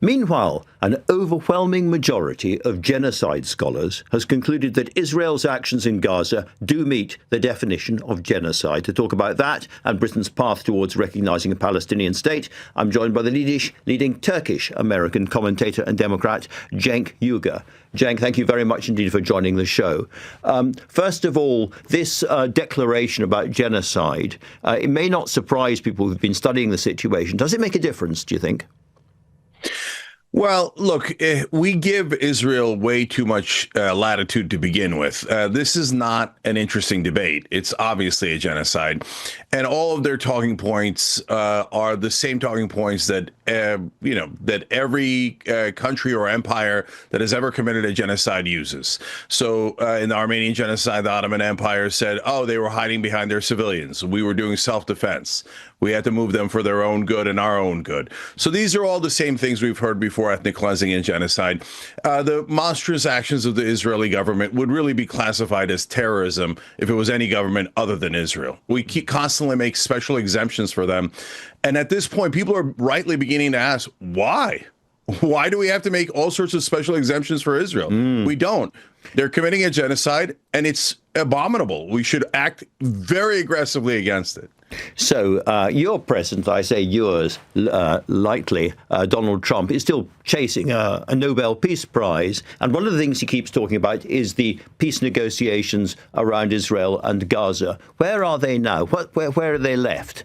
Meanwhile, an overwhelming majority of genocide scholars has concluded that Israel's actions in Gaza do meet the definition of genocide. To talk about that and Britain's path towards recognising a Palestinian state, I'm joined by the leading Turkish-American commentator and Democrat, Cenk Uygur. Cenk, thank you very much indeed for joining the show. First of all, this declaration about genocide, it may not surprise people who've been studying the situation. Does it make a difference, do you think? Well, look, we give Israel way too much latitude to begin with. This is not an interesting debate. It's obviously a genocide. And all of their talking points are the same talking points that, that every country or empire that has ever committed a genocide uses. So in the Armenian genocide, the Ottoman Empire said, oh, they were hiding behind their civilians. We were doing self-defense. We had to move them for their own good and our own good. So these are all the same things we've heard before, ethnic cleansing and genocide. The monstrous actions of the Israeli government would really be classified as terrorism if it was any government other than Israel. We constantly make special exemptions for them. And at this point, people are rightly beginning to ask, why? Why do we have to make all sorts of special exemptions for Israel? We don't. They're committing a genocide, and it's abominable. We should act very aggressively against it. So your president, I say yours lightly, Donald Trump, is still chasing a Nobel Peace Prize. And one of the things he keeps talking about is the peace negotiations around Israel and Gaza. Where are they now? Where are they left?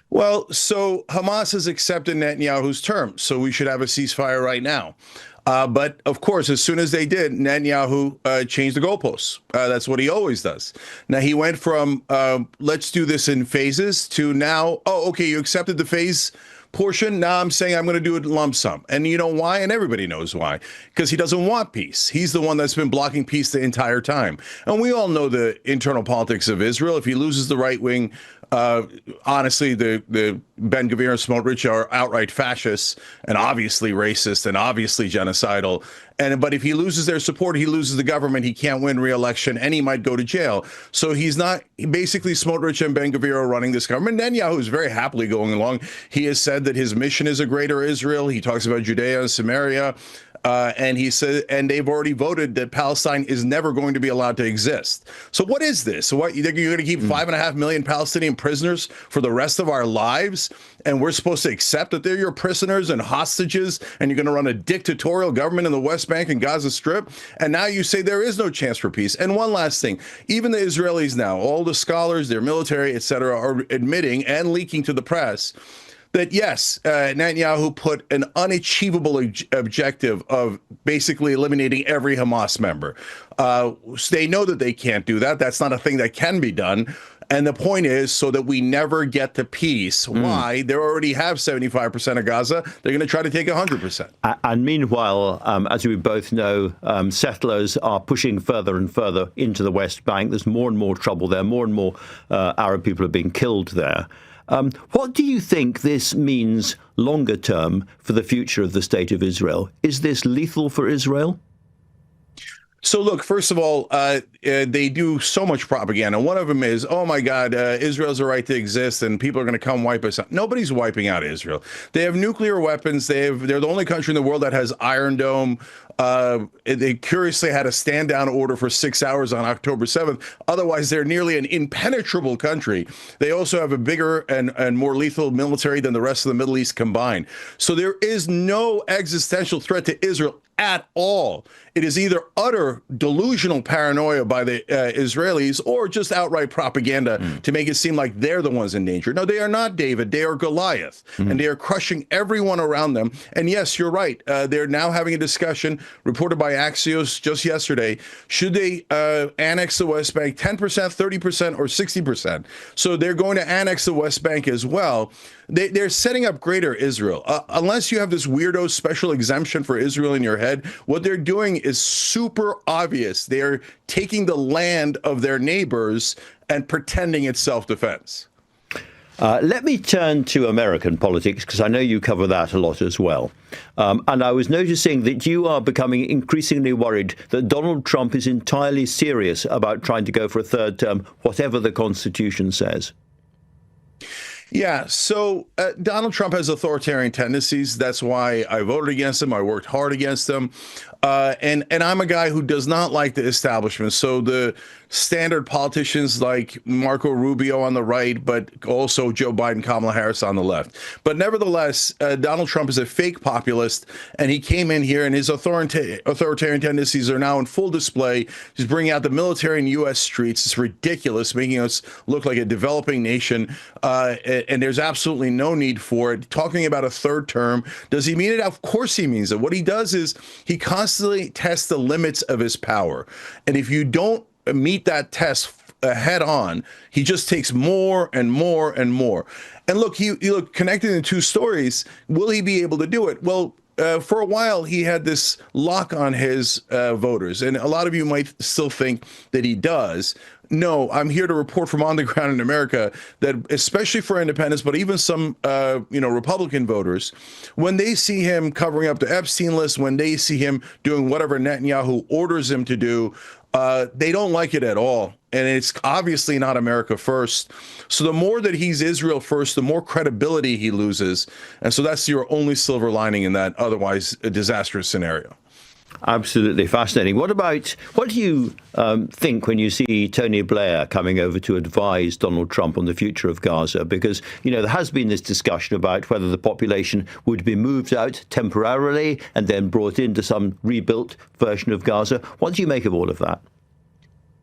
Well, so Hamas has accepted Netanyahu's terms, so we should have a ceasefire right now. But of course, as soon as they did, Netanyahu changed the goalposts. That's what he always does. Now, he went from let's do this in phases to now, oh, OK, you accepted the phase portion. Now I'm saying I'm going to do it in lump sum. And you know why? And everybody knows why. Because he doesn't want peace. He's the one that's been blocking peace the entire time. And we all know the internal politics of Israel. If he loses the right wing, honestly, the Ben Gvir and Smotrich are outright fascists and obviously racist and obviously genocidal. But if he loses their support, he loses the government. He can't win re-election and he might go to jail. So he's not basically Smotrich and Ben Gvir are running this government. Netanyahu is very happily going along. He has said that his mission is a greater Israel. He talks about Judea and Samaria. And he said, and they've already voted that Palestine is never going to be allowed to exist. So what is this? So what, you're going to keep 5.5 million Palestinian prisoners for the rest of our lives? And we're supposed to accept that they're your prisoners and hostages, and you're going to run a dictatorial government in the West Bank and Gaza Strip? And now you say there is no chance for peace. And one last thing, even the Israelis now, all the scholars, their military, et cetera, are admitting and leaking to the press that, yes, Netanyahu put an unachievable objective of basically eliminating every Hamas member. So they know that they can't do that. That's not a thing that can be done. And the point is, so that we never get to peace. Why? They already have 75% of Gaza. They're going to try to take 100%. And meanwhile, as we both know, settlers are pushing further and further into the West Bank. There's more and more trouble there. More and more Arab people are being killed there. What do you think this means longer term for the future of the state of Israel? Is this lethal for Israel? So, look, first of all, they do so much propaganda. One of them is, oh, my God, Israel has a right to exist and people are going to come wipe us out. Nobody's wiping out Israel. They have nuclear weapons. They're the only country in the world that has Iron Dome. They curiously had a stand down order for 6 hours on October 7th. Otherwise, they're nearly an impenetrable country. They also have a bigger and more lethal military than the rest of the Middle East combined. So there is no existential threat to Israel at all. It is either utter delusional paranoia by the Israelis or just outright propaganda to make it seem like they're the ones in danger. No, they are not, David. They are Goliath, and they are crushing everyone around them. And yes, you're right. They're now having a discussion reported by Axios just yesterday. Should they annex the West Bank 10%, 30%, or 60%? So they're going to annex the West Bank as well. They're setting up greater Israel. Unless you have this weirdo special exemption for Israel in your head, what they're doing is super obvious. They're taking the land of their neighbors and pretending it's self-defense. Let me turn to American politics, because I know you cover that a lot as well. And I was noticing that you are becoming increasingly worried that Donald Trump is entirely serious about trying to go for a third term, whatever the Constitution says. Yeah, so Donald Trump has authoritarian tendencies. That's why I voted against him. I worked hard against him. And I'm a guy who does not like the establishment. So the standard politicians like Marco Rubio on the right, but also Joe Biden, Kamala Harris on the left. But nevertheless, Donald Trump is a fake populist, and he came in here, and his authoritarian tendencies are now in full display. He's bringing out the military in U.S. streets. It's ridiculous, making us look like a developing nation, and there's absolutely no need for it. Talking about a third term, does he mean it? Of course he means it. What he does is he constantly tests the limits of his power, and if you don't meet that test head on, he just takes more and more and more. And look, he look connected in two stories. Will he be able to do it? Well, for a while, he had this lock on his voters, and a lot of you might still think that he does. No, I'm here to report from on the ground in America that, especially for independents, but even some, Republican voters, when they see him covering up the Epstein list, when they see him doing whatever Netanyahu orders him to do, they don't like it at all. And it's obviously not America first. So the more that he's Israel first, the more credibility he loses. And so that's your only silver lining in that otherwise a disastrous scenario. Absolutely fascinating. What do you think when you see Tony Blair coming over to advise Donald Trump on the future of Gaza? Because, there has been this discussion about whether the population would be moved out temporarily and then brought into some rebuilt version of Gaza. What do you make of all of that?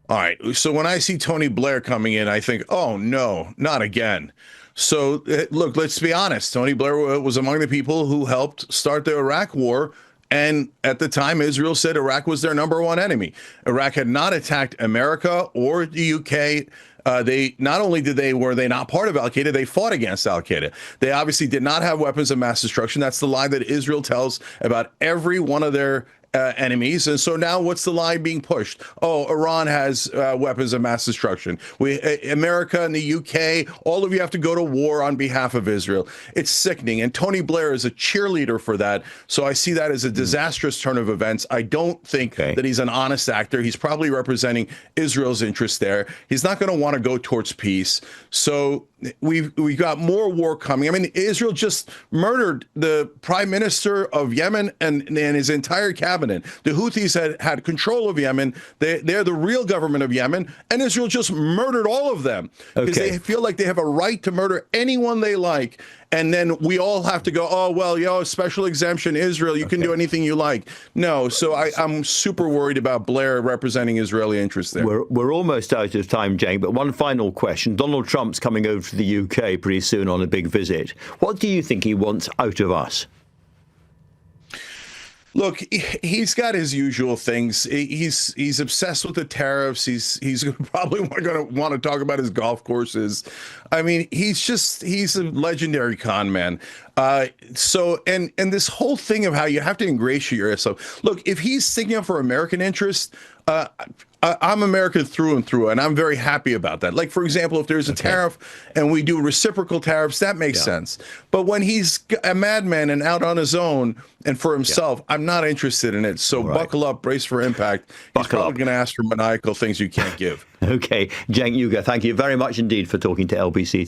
All right. So when I see Tony Blair coming in, I think, oh, no, not again. So look, let's be honest. Tony Blair was among the people who helped start the Iraq war. And at the time, Israel said Iraq was their number one enemy. Iraq had not attacked America or the UK. They not only were they not part of Al Qaeda, they fought against Al Qaeda. They obviously did not have weapons of mass destruction. That's the lie that Israel tells about every one of their enemies. And so now what's the lie being pushed? Oh, Iran has weapons of mass destruction. America and the UK, all of you have to go to war on behalf of Israel. It's sickening. And Tony Blair is a cheerleader for that. So I see that as a disastrous turn of events. I don't think that he's an honest actor. He's probably representing Israel's interest there. He's not going to want to go towards peace. So we've got more war coming. I mean, Israel just murdered the prime minister of Yemen and his entire cabinet. The Houthis had control of Yemen. They're the real government of Yemen, and Israel just murdered all of them because they feel like they have a right to murder anyone they like. And then we all have to go, oh, well, special exemption, Israel, you can do anything you like. No, so I'm super worried about Blair representing Israeli interests there. We're almost out of time, Cenk, but one final question. Donald Trump's coming over to the UK pretty soon on a big visit. What do you think he wants out of us? Look, he's got his usual things. He's obsessed with the tariffs. He's probably going to want to talk about his golf courses. I mean, he's a legendary con man. So this whole thing of how you have to ingratiate yourself. Look, if he's thinking up for American interest, I'm American through and through, and I'm very happy about that. Like, for example, if there's a tariff and we do reciprocal tariffs, that makes sense. But when he's a madman and out on his own and for himself, I'm not interested in it. So buckle up, brace for impact. He's probably going to ask for maniacal things you can't give. Okay. Cenk Uygur, thank you very much indeed for talking to LBC.